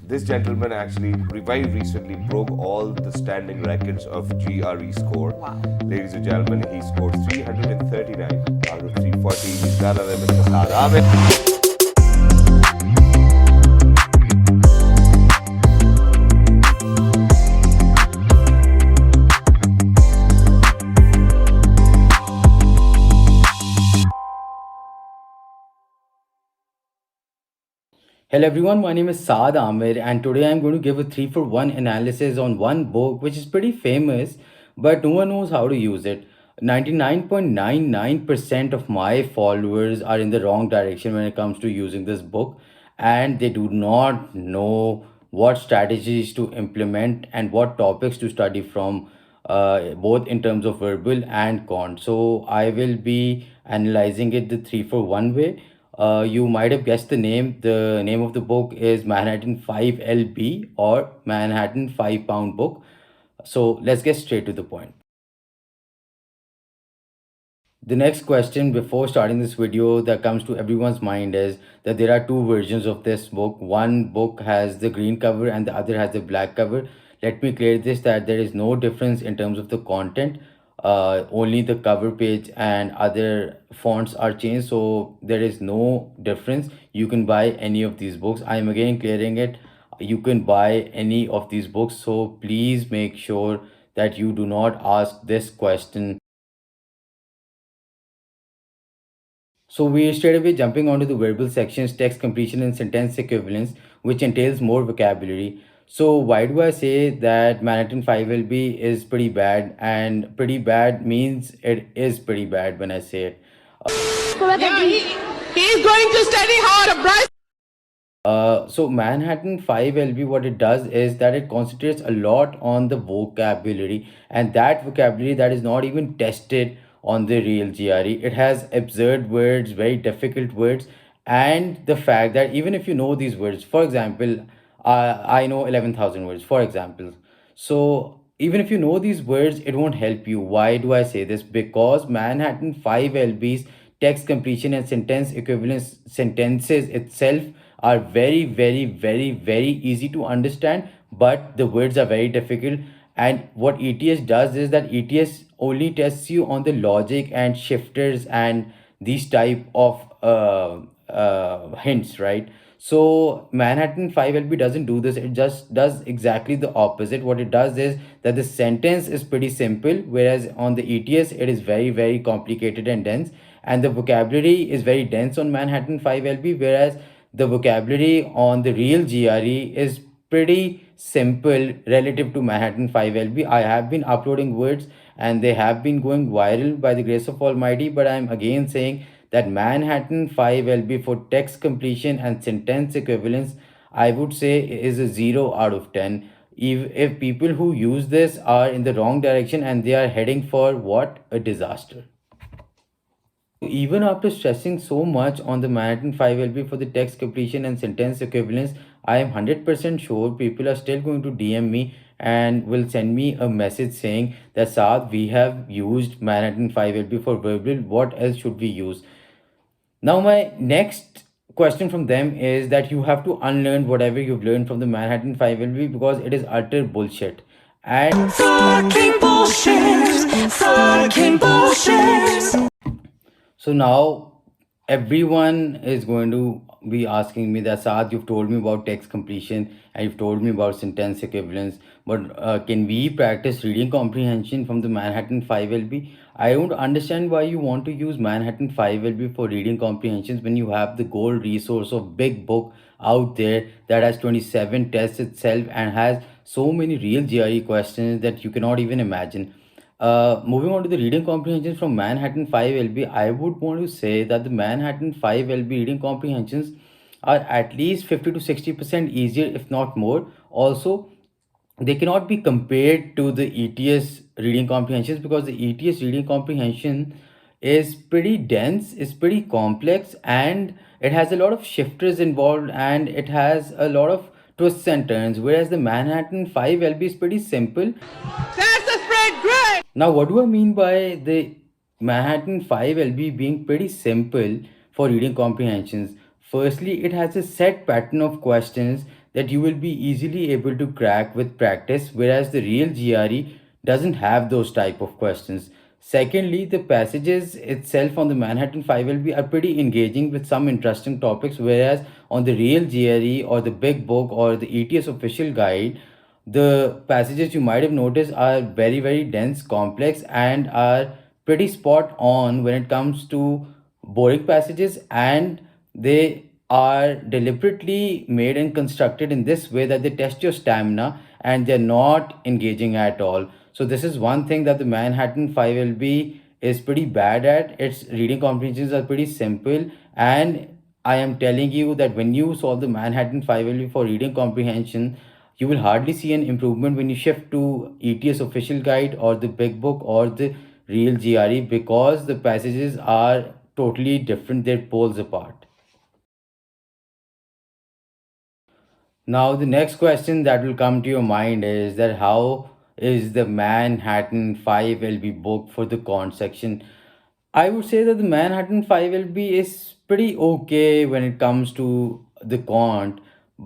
This gentleman actually revived recently, broke all the standing records of GRE score. Wow. Ladies and gentlemen, he scored 339 out of 340. He's none other than Mr. Saad Ahmed. Hello everyone, my name is Saad Amir and today I'm going to give a 3 for 1 analysis on one book which is pretty famous but no one knows how to use it. 99.99% of my followers are in the wrong direction when it comes to using this book, and they do not know what strategies to implement and what topics to study from, both in terms of verbal and cont. So I will be analyzing it the 3 for 1 way. You might have guessed the name. The name of the book is Manhattan 5LB or Manhattan 5 Pound Book. So let's get straight to the point. The next question before starting this video that comes to everyone's mind is that there are two versions of this book. One book has the green cover and the other has the black cover. Let me clear this that there is no difference in terms of the content. Only the cover page and other fonts are changed, so there is no difference. You can buy any of these books. I am again clearing it. You can buy any of these books, so please make sure that you do not ask this question. So we straight away jumping onto the verbal sections, text completion and sentence equivalence, which entails more vocabulary. So why do I say that Manhattan 5LB is pretty bad? And pretty bad means it is pretty bad when I say it. Yeah, he's going to study hard, Bryce. So Manhattan 5LB, what it does is that it concentrates a lot on the vocabulary, and that vocabulary that is not even tested on the real GRE. It has absurd words, very difficult words, and the fact that even if you know these words, for example, I know 11,000 words, for example. So even if you know these words, it won't help you. Why do I say this? Because Manhattan 5LB's text completion and sentence equivalence sentences itself are very, very, very, very easy to understand, but the words are very difficult. And what ETS does is that ETS only tests you on the logic and shifters and these type of hints, right? So Manhattan 5LB doesn't do this. It just does exactly the opposite. What it does is that the sentence is pretty simple, whereas on the ETS it is very, very complicated and dense. And the vocabulary is very dense on Manhattan 5LB, whereas the vocabulary on the real GRE is pretty simple relative to Manhattan 5LB. I have been uploading words and they have been going viral by the grace of Almighty, but I'm again saying that Manhattan 5LB for text completion and sentence equivalence, I would say, is a 0 out of 10. If people who use this are in the wrong direction and they are heading for what? A disaster. Even after stressing so much on the Manhattan 5LB for the text completion and sentence equivalence, I am 100% sure people are still going to DM me and will send me a message saying that Saad, we have used Manhattan 5LB for verbal. What else should we use? Now, my next question from them is that you have to unlearn whatever you've learned from the Manhattan 5LB because it is utter bullshit. And Fucking bullshit. Fucking bullshit. so now everyone is going to be asking me that Saad, you've told me about text completion and you've told me about sentence equivalence, but can we practice reading comprehension from the Manhattan 5LB? I don't understand why you want to use Manhattan 5LB for reading comprehensions when you have the gold resource of big book out there that has 27 tests itself and has so many real GRE questions that you cannot even imagine. Moving on to the reading comprehensions from Manhattan 5LB, I would want to say that the Manhattan 5LB reading comprehensions are at least 50 to 60% easier, if not more. Also, they cannot be compared to the ETS reading comprehensions because the ETS reading comprehension is pretty dense, is pretty complex, and it has a lot of shifters involved and it has a lot of twists and turns, whereas the Manhattan 5LB is pretty simple. That's the spread great. Now, what do I mean by the Manhattan 5LB being pretty simple for reading comprehensions? Firstly, it has a set pattern of questions that you will be easily able to crack with practice, whereas the real GRE doesn't have those type of questions. Secondly, the passages itself on the Manhattan 5LB are pretty engaging with some interesting topics, whereas on the real GRE or the big book or the ETS official guide, the passages you might have noticed are very, very dense, complex, and are pretty spot on when it comes to boring passages, and they are deliberately made and constructed in this way that they test your stamina and they're not engaging at all. So this is one thing that the Manhattan 5LB is pretty bad at. Its reading comprehensions are pretty simple, and I am telling you that when you solve the Manhattan 5LB for reading comprehension, you will hardly see an improvement when you shift to ETS official guide or the big book or the real GRE, because the passages are totally different, they're poles apart. Now, the next question that will come to your mind is that how is the Manhattan 5LB book for the quant section? I would say that the Manhattan 5LB is pretty okay when it comes to the quant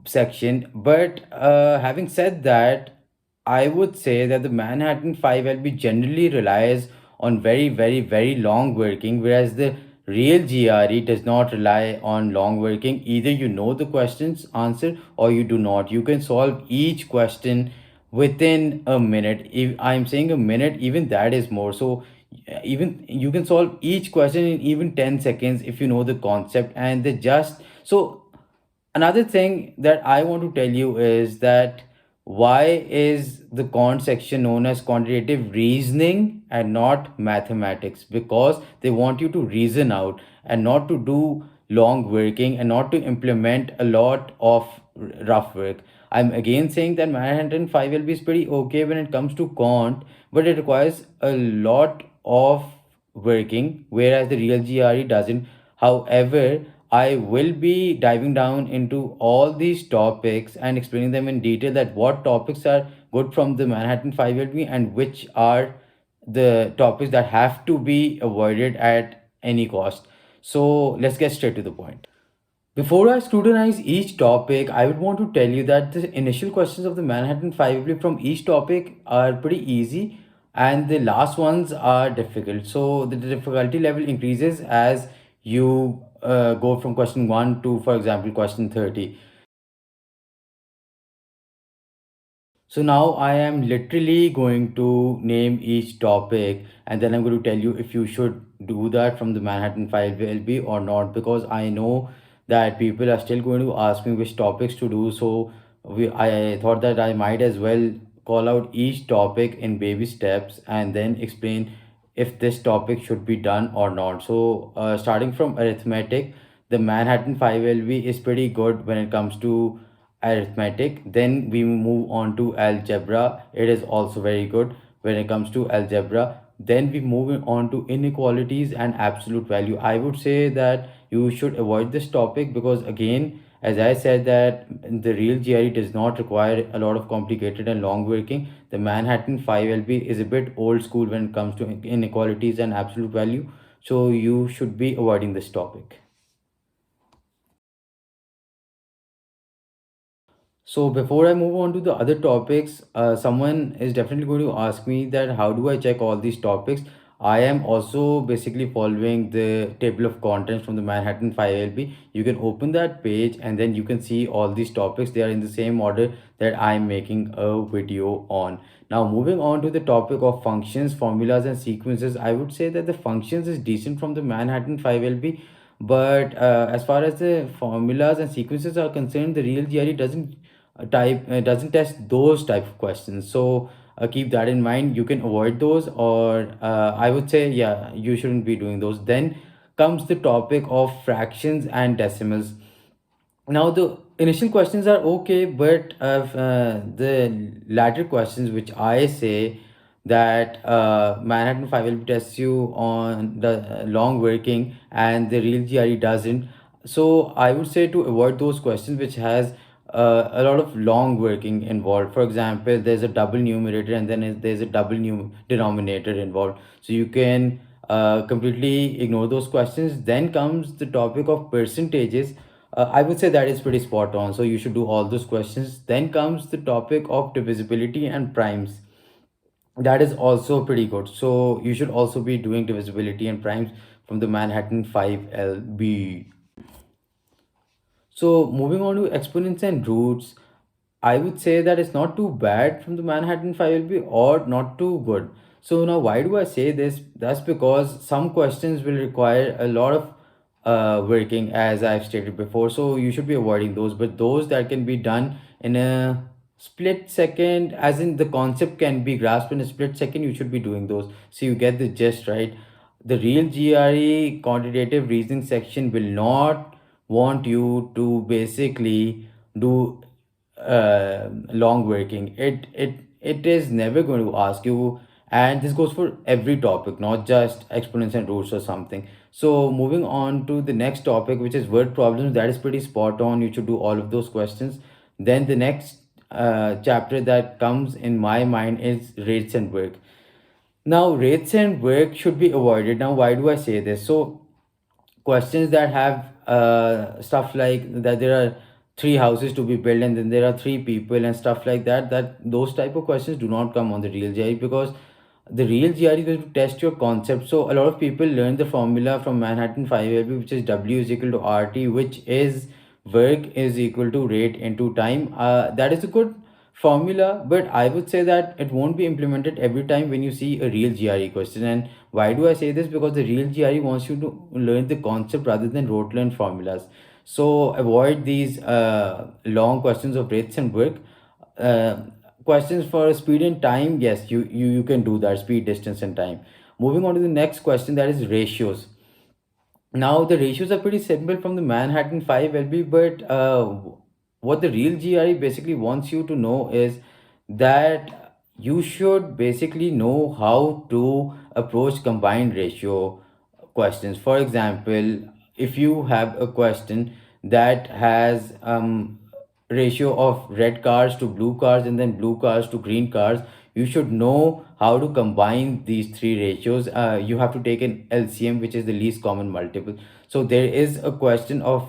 section, but having said that, I would say that the Manhattan 5LB generally relies on very, very, very long working, whereas the real GRE does not rely on long working. Either you know the question's answer or you do not. You can solve each question within a minute. If I'm saying a minute, even that is more. So even you can solve each question in even 10 seconds if you know the concept, and they just so another thing that I want to tell you is that why is the quant section known as quantitative reasoning and not mathematics? Because they want you to reason out and not to do long working and not to implement a lot of rough work. I'm again saying that Manhattan 5LB is pretty okay when it comes to quant, but it requires a lot of working, whereas the real GRE doesn't. However, I will be diving down into all these topics and explaining them in detail, that what topics are good from the Manhattan 5LB and which are the topics that have to be avoided at any cost. So let's get straight to the point. Before I scrutinize each topic, I would want to tell you that the initial questions of the Manhattan 5 from each topic are pretty easy, and the last ones are difficult. So the difficulty level increases as you go from question 1 to, for example, question 30. So now I am literally going to name each topic, and then I'm going to tell you if you should do that from the Manhattan 5LB or not, because I know that people are still going to ask me which topics to do. So I thought that I might as well call out each topic in baby steps and then explain if this topic should be done or not. So starting from arithmetic, the Manhattan 5LB is pretty good when it comes to arithmetic. Then we move on to algebra. It is also very good when it comes to algebra. Then we move on to inequalities and absolute value. I would say that you should avoid this topic because, again, as I said, that the real GRE does not require a lot of complicated and long working. The Manhattan 5LB is a bit old school when it comes to inequalities and absolute value. So you should be avoiding this topic. So before I move on to the other topics, someone is definitely going to ask me that how do I check all these topics? I am also basically following the table of contents from the Manhattan 5LB. You can open that page and then you can see all these topics. They are in the same order that I'm making a video on. Now moving on to the topic of functions, formulas and sequences, I would say that the functions is decent from the Manhattan 5LB. But as far as the formulas and sequences are concerned, the real GRE doesn't test those type of questions. So keep that in mind. You can avoid those, or I would say, yeah, you shouldn't be doing those. Then comes the topic of fractions and decimals. Now the initial questions are okay, but the latter questions, which I say that Manhattan 5 will test you on the long working and the real GRE doesn't. So I would say to avoid those questions which has a lot of long working involved. For example, there's a double numerator and then there's a double new denominator involved. So you can completely ignore those questions. Then comes the topic of percentages. I would say that is pretty spot on. So you should do all those questions. Then comes the topic of divisibility and primes. That is also pretty good. So you should also be doing divisibility and primes from the Manhattan 5LB. So moving on to exponents and roots, I would say that it's not too bad from the Manhattan 5LB or not too good. So now why do I say this? That's because some questions will require a lot of working, as I've stated before. So you should be avoiding those, but those that can be done in a split second, as in the concept can be grasped in a split second, you should be doing those. So you get the gist, right? The real GRE quantitative reasoning section will not want you to basically do long working. It is never going to ask you, and this goes for every topic, not just exponents and roots or something. So moving on to the next topic, which is word problems, that is pretty spot on. You should do all of those questions. Then the next chapter that comes in my mind is rates and work. Now rates and work should be avoided. Now why do I say this? So questions that have stuff like that there are three houses to be built and then there are three people and stuff like that, that those type of questions do not come on the real GRE, because the real GRE is going to test your concept. So a lot of people learn the formula from Manhattan 5LB, which is W is equal to RT, which is work is equal to rate into time. That is a good formula, but I would say that it won't be implemented every time when you see a real GRE question. And why do I say this? Because the real GRE wants you to learn the concept rather than rote learn formulas. So avoid these long questions of rates and work. Uh, Questions for speed and time, yes, you can do that, speed, distance, and time. Moving on to the next question, that is ratios. Now the ratios are pretty simple from the Manhattan 5LB, but what the real GRE basically wants you to know is that you should basically know how to approach combined ratio questions. For example, if you have a question that has ratio of red cars to blue cars and then blue cars to green cars, you should know how to combine these three ratios. You have to take an LCM, which is the least common multiple. So there is a question of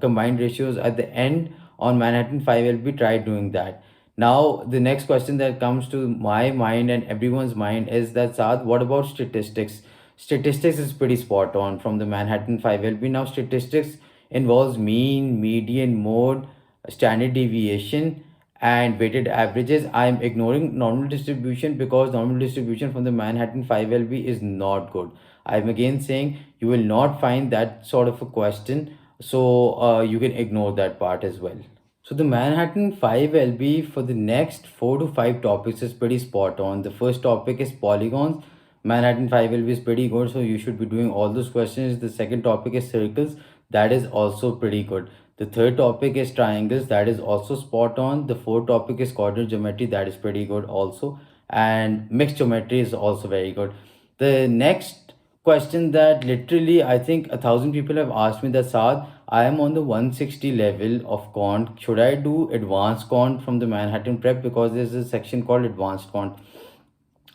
combined ratios at the end on Manhattan 5LB. Try doing that. Now the next question that comes to my mind and everyone's mind is that, Saad, what about statistics? Statistics is pretty spot on from the Manhattan 5LB. Now statistics involves mean, median, mode, standard deviation, and weighted averages. I'm ignoring normal distribution because normal distribution from the Manhattan 5LB is not good. I'm again saying you will not find that sort of a question, so you can ignore that part as well. So the Manhattan 5LB for the next 4 to 5 topics is pretty spot on. The first topic is polygons. Manhattan 5LB is pretty good, so you should be doing all those questions. The second topic is circles. That is also pretty good. The third topic is triangles. That is also spot on. The fourth topic is coordinate geometry. That is pretty good also. And mixed geometry is also very good. The next question that literally I think 1,000 people have asked me, that, Saad, I am on the 160 level of quant. Should I do advanced quant from the Manhattan Prep? Because there's a section called advanced quant.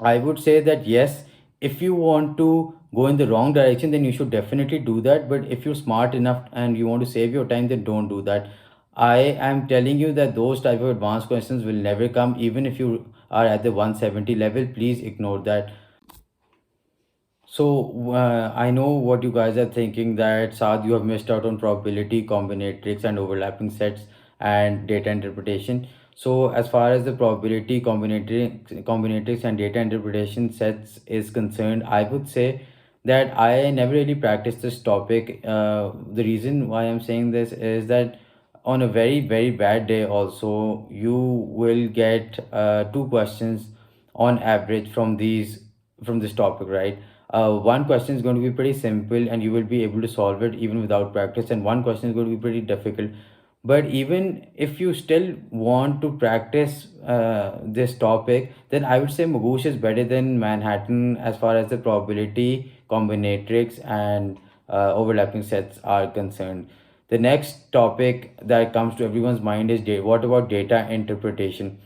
I would say that yes, if you want to go in the wrong direction, then you should definitely do that. But if you're smart enough and you want to save your time, then don't do that. I am telling you that those type of advanced questions will never come, even if you are at the 170 level. Please ignore that. So I know what you guys are thinking, that, Saad, you have missed out on probability, combinatorics, and overlapping sets and data interpretation. So as far as the probability, combinatorics, and data interpretation sets is concerned, I would say that I never really practiced this topic. The reason why I'm saying this is that on a very very bad day also you will get two questions on average from this topic, right? One question is going to be pretty simple and you will be able to solve it even without practice, and one question is going to be pretty difficult. But even if you still want to practice this topic, then I would say Magoosh is better than Manhattan as far as the probability, combinatorics, and overlapping sets are concerned. The next topic that comes to everyone's mind is what about data interpretation?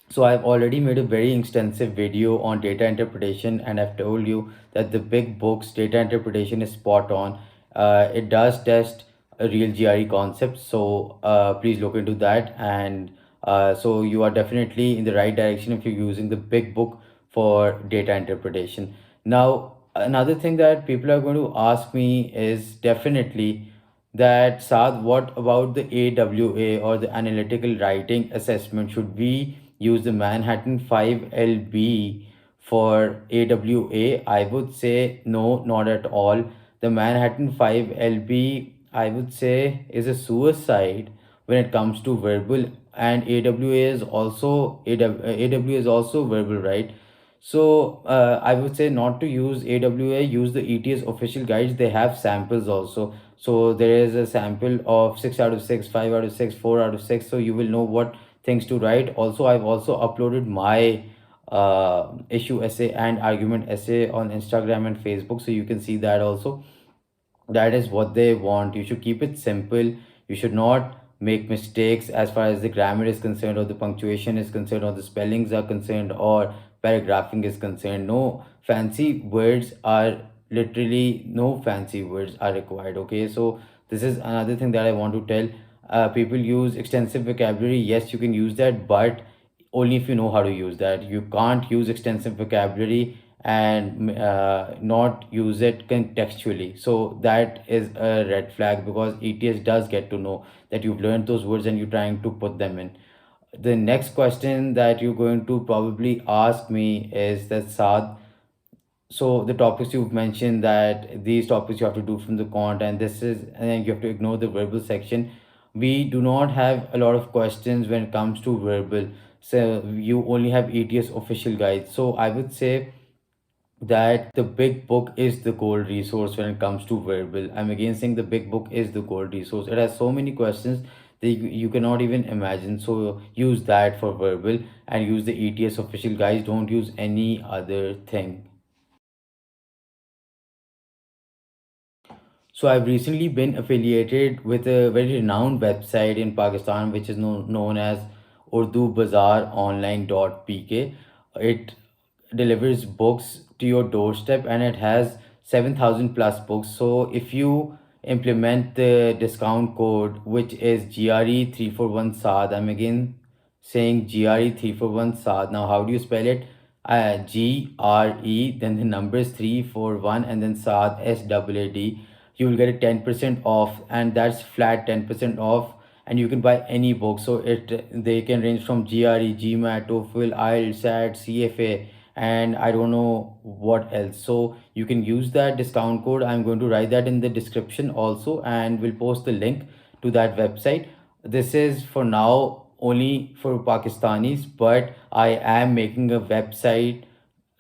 So I've already made a very extensive video on data interpretation, and I've told you that the big books data interpretation is spot on. It does test a real GRE concept. So please look into that. And so you are definitely in the right direction if you're using the big book for data interpretation. Now, another thing that people are going to ask me is definitely that, Saad, what about the AWA or the analytical writing assessment? Should we use the Manhattan 5LB for AWA? I would say no, not at all. The Manhattan 5LB, I would say, is a suicide when it comes to verbal, and AWA is also AWA is also verbal, right? So I would say not to use AWA, use the ETS official guides. They have samples also. So there is a sample of 6 out of 6, 5 out of 6, 4 out of 6. So you will know what things to write. Also, I've also uploaded my issue essay and argument essay on Instagram and Facebook. So you can see that also. That is what they want. You should keep it simple. You should not make mistakes as far as the grammar is concerned, or the punctuation is concerned, or the spellings are concerned, or paragraphing is concerned. No fancy words are literally no fancy words are required. Okay, so this is another thing that I want to tell. People use extensive vocabulary. Yes, you can use that, but only if you know how to use that. You can't use extensive vocabulary and not use it contextually. So that is a red flag, because ETS does get to know that you've learned those words and you're trying to put them in. The next question that you're going to probably ask me is that, Saad, so the topics you've mentioned, that these topics you have to do from the quant, and this is, and then you have to ignore the verbal section. We do not have a lot of questions when it comes to verbal, so you only have ETS official guide. So I would say that the big book is the gold resource when it comes to verbal. I'm again saying the big book is the gold resource. It has so many questions that you cannot even imagine. So use that for verbal and use the ETS official guides. Don't use any other thing. So I've recently been affiliated with a very renowned website in Pakistan, which is known as urdubazaronline.pk. It delivers books to your doorstep, and it has 7,000 plus books. So if you implement the discount code, which is GRE341 SAD, I'm again saying GRE341 SAD. Now, how do you spell it? GRE, then the number is 341, and then SAD, SAAD. You will get a 10% off, and that's flat 10% off. And you can buy any book. So they can range from GRE, GMAT, TOEFL, IELTS, SAT, CFA, and I don't know what else. So you can use that discount code. I'm going to write that in the description also, and we'll post the link to that website. This is for now only for Pakistanis, but I am making a website.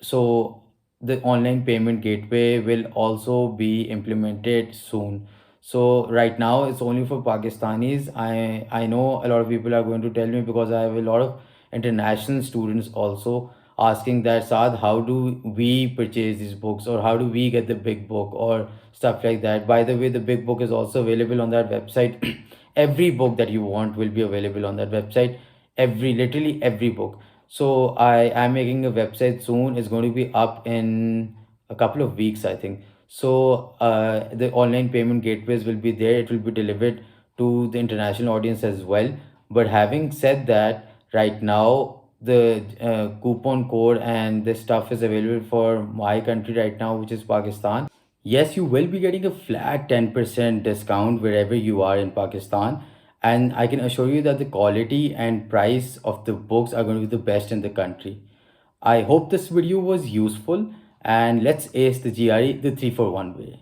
So the online payment gateway will also be implemented soon. So right now it's only for Pakistanis. I know a lot of people are going to tell me, because I have a lot of international students also asking that, Saad, how do we purchase these books, or how do we get the big book, or stuff like that. By the way, the big book is also available on that website. Every book that you want will be available on that website. Literally every book. So I am making a website soon. It's going to be up in a couple of weeks, I think. So the online payment gateways will be there. It will be delivered to the international audience as well. But having said that, right now the coupon code and this stuff is available for my country right now, which is Pakistan. Yes, you will be getting a flat 10% discount wherever you are in Pakistan. And I can assure you that the quality and price of the books are going to be the best in the country. I hope this video was useful, and let's ace the GRE the 341 way.